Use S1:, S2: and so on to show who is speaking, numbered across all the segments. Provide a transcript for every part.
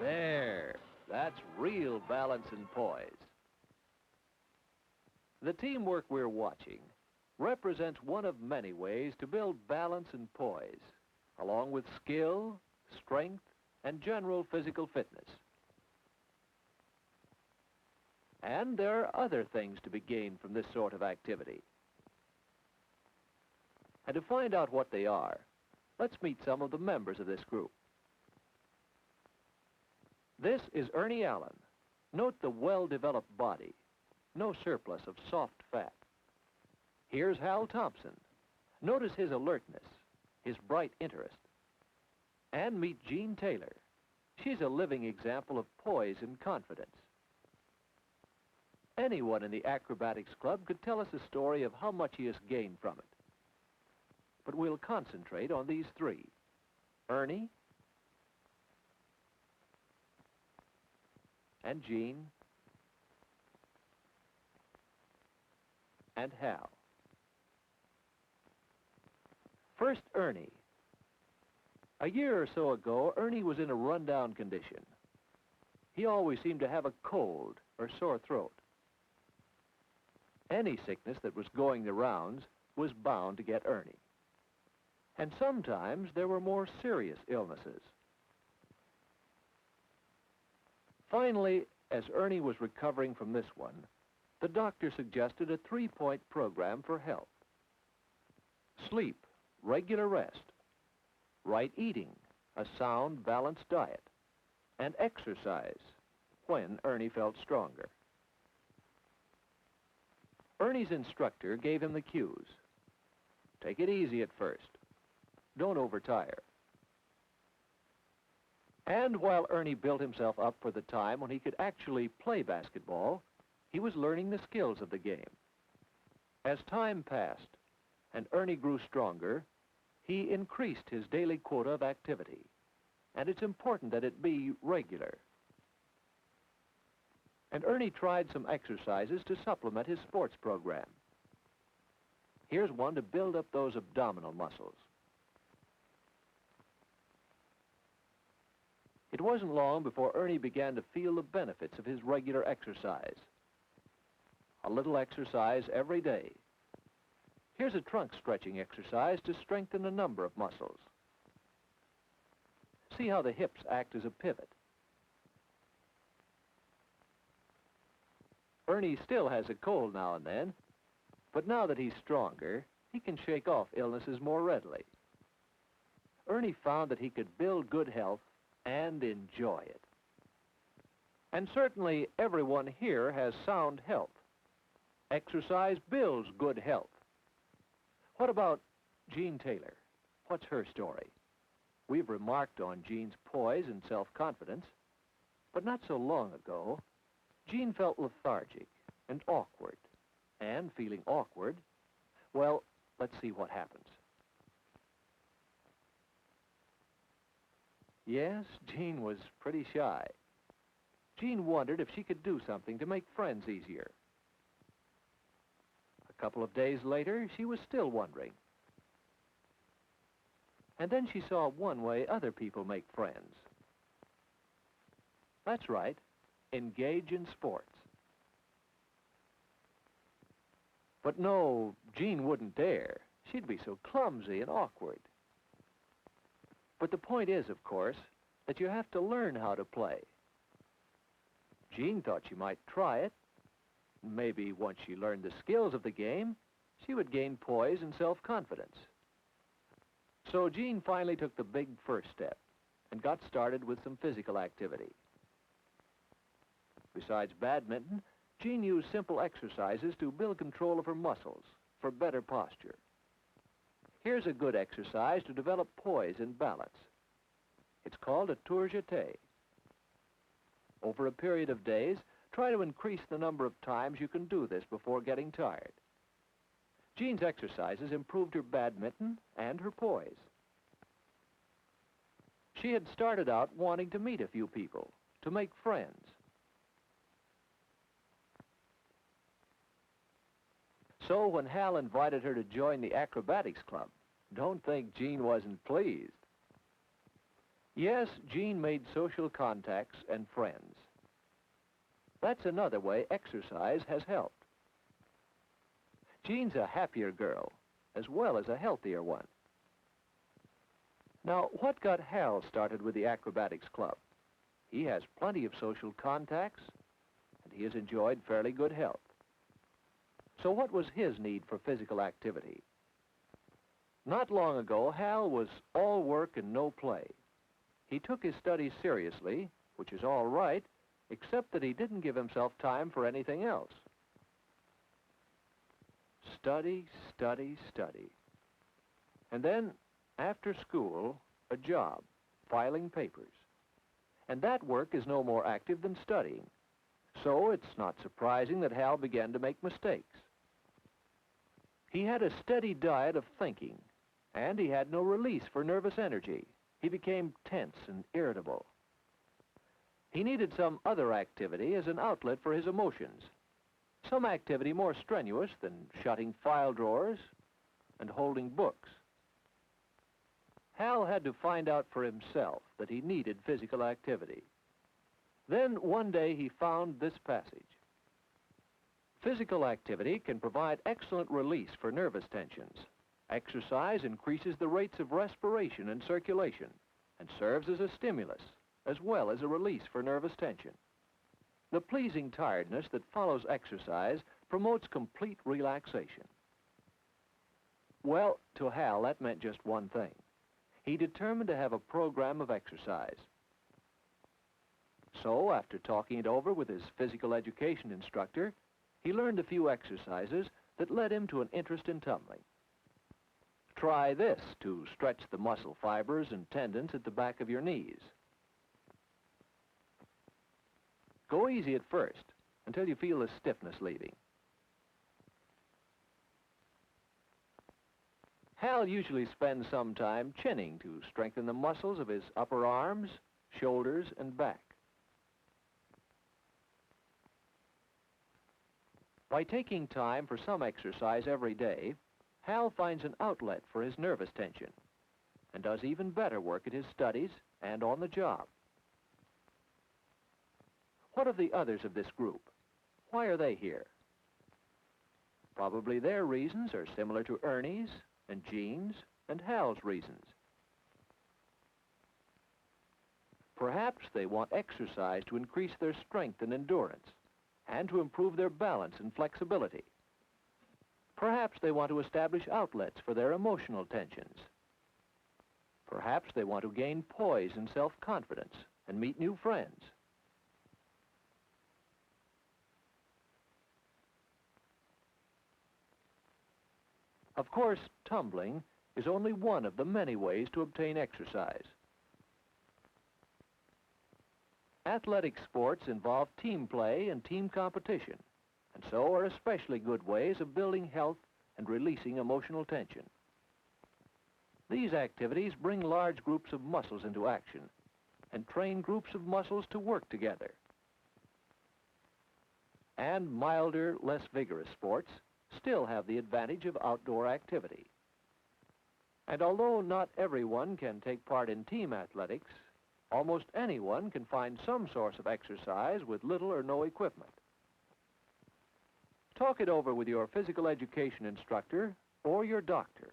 S1: There. That's real balance and poise. The teamwork we're watching represents one of many ways to build balance and poise, along with skill, strength, and general physical fitness. And there are other things to be gained from this sort of activity. And to find out what they are, let's meet some of the members of this group. This is Ernie Allen. Note the well-developed body, no surplus of soft fat. Here's Hal Thompson. Notice his alertness, his bright interest. And meet Jean Taylor. She's a living example of poise and confidence. Anyone in the acrobatics club could tell us a story of how much he has gained from it. But we'll concentrate on these three: Ernie, and Jean, and Hal. First, Ernie. A year or so ago, Ernie was in a run-down condition. He always seemed to have a cold or sore throat. Any sickness that was going the rounds was bound to get Ernie. And sometimes there were more serious illnesses. Finally, as Ernie was recovering from this one, the doctor suggested a 3-point program for health: sleep, regular rest, right eating, a sound, balanced diet, and exercise when Ernie felt stronger. Ernie's instructor gave him the cues. Take it easy at first. Don't overtire. And while Ernie built himself up for the time when he could actually play basketball, he was learning the skills of the game. As time passed and Ernie grew stronger, he increased his daily quota of activity. And it's important that it be regular. And Ernie tried some exercises to supplement his sports program. Here's one to build up those abdominal muscles. It wasn't long before Ernie began to feel the benefits of his regular exercise. A little exercise every day. Here's a trunk stretching exercise to strengthen a number of muscles. See how the hips act as a pivot. Ernie still has a cold now and then, but now that he's stronger, he can shake off illnesses more readily. Ernie found that he could build good health and enjoy it. And certainly everyone here has sound health. Exercise builds good health. What about Jean Taylor? What's her story? We've remarked on Jean's poise and self-confidence, but not so long ago, Jean felt lethargic and awkward. And feeling awkward, well, let's see what happens. Yes, Jean was pretty shy. Jean wondered if she could do something to make friends easier. A couple of days later, she was still wondering. And then she saw one way other people make friends. That's right. Engage in sports. But no, Jean wouldn't dare. She'd be so clumsy and awkward. But the point is, of course, that you have to learn how to play. Jean thought she might try it. Maybe once she learned the skills of the game, she would gain poise and self-confidence. So Jean finally took the big first step and got started with some physical activity. Besides badminton, Jean used simple exercises to build control of her muscles for better posture. Here's a good exercise to develop poise and balance. It's called a tour jeté. Over a period of days, try to increase the number of times you can do this before getting tired. Jean's exercises improved her badminton and her poise. She had started out wanting to meet a few people, to make friends. So when Hal invited her to join the acrobatics club, don't think Jean wasn't pleased. Yes, Jean made social contacts and friends. That's another way exercise has helped. Jean's a happier girl, as well as a healthier one. Now, what got Hal started with the Acrobatics Club? He has plenty of social contacts, and he has enjoyed fairly good health. So what was his need for physical activity? Not long ago, Hal was all work and no play. He took his studies seriously, which is all right, except that he didn't give himself time for anything else. Study, study, study. And then, after school, a job, filing papers. And that work is no more active than studying. So it's not surprising that Hal began to make mistakes. He had a steady diet of thinking, and he had no release for nervous energy. He became tense and irritable. He needed some other activity as an outlet for his emotions. Some activity more strenuous than shutting file drawers and holding books. Hal had to find out for himself that he needed physical activity. Then one day he found this passage. Physical activity can provide excellent release for nervous tensions. Exercise increases the rates of respiration and circulation and serves as a stimulus as well as a release for nervous tension. The pleasing tiredness that follows exercise promotes complete relaxation. Well, to Hal, that meant just one thing. He determined to have a program of exercise. So, after talking it over with his physical education instructor, he learned a few exercises that led him to an interest in tumbling. Try this to stretch the muscle fibers and tendons at the back of your knees. Go easy at first, until you feel the stiffness leaving. Hal usually spends some time chinning to strengthen the muscles of his upper arms, shoulders, and back. By taking time for some exercise every day, Hal finds an outlet for his nervous tension and does even better work at his studies and on the job. What of the others of this group? Why are they here? Probably their reasons are similar to Ernie's and Jean's and Hal's reasons. Perhaps they want exercise to increase their strength and endurance and to improve their balance and flexibility. Perhaps they want to establish outlets for their emotional tensions. Perhaps they want to gain poise and self-confidence and meet new friends. Of course, tumbling is only one of the many ways to obtain exercise. Athletic sports involve team play and team competition, and so are especially good ways of building health and releasing emotional tension. These activities bring large groups of muscles into action and train groups of muscles to work together. And milder, less vigorous sports still have the advantage of outdoor activity. And although not everyone can take part in team athletics, almost anyone can find some source of exercise with little or no equipment. Talk it over with your physical education instructor or your doctor.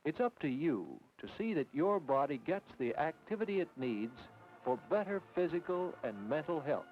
S1: It's up to you to see that your body gets the activity it needs for better physical and mental health.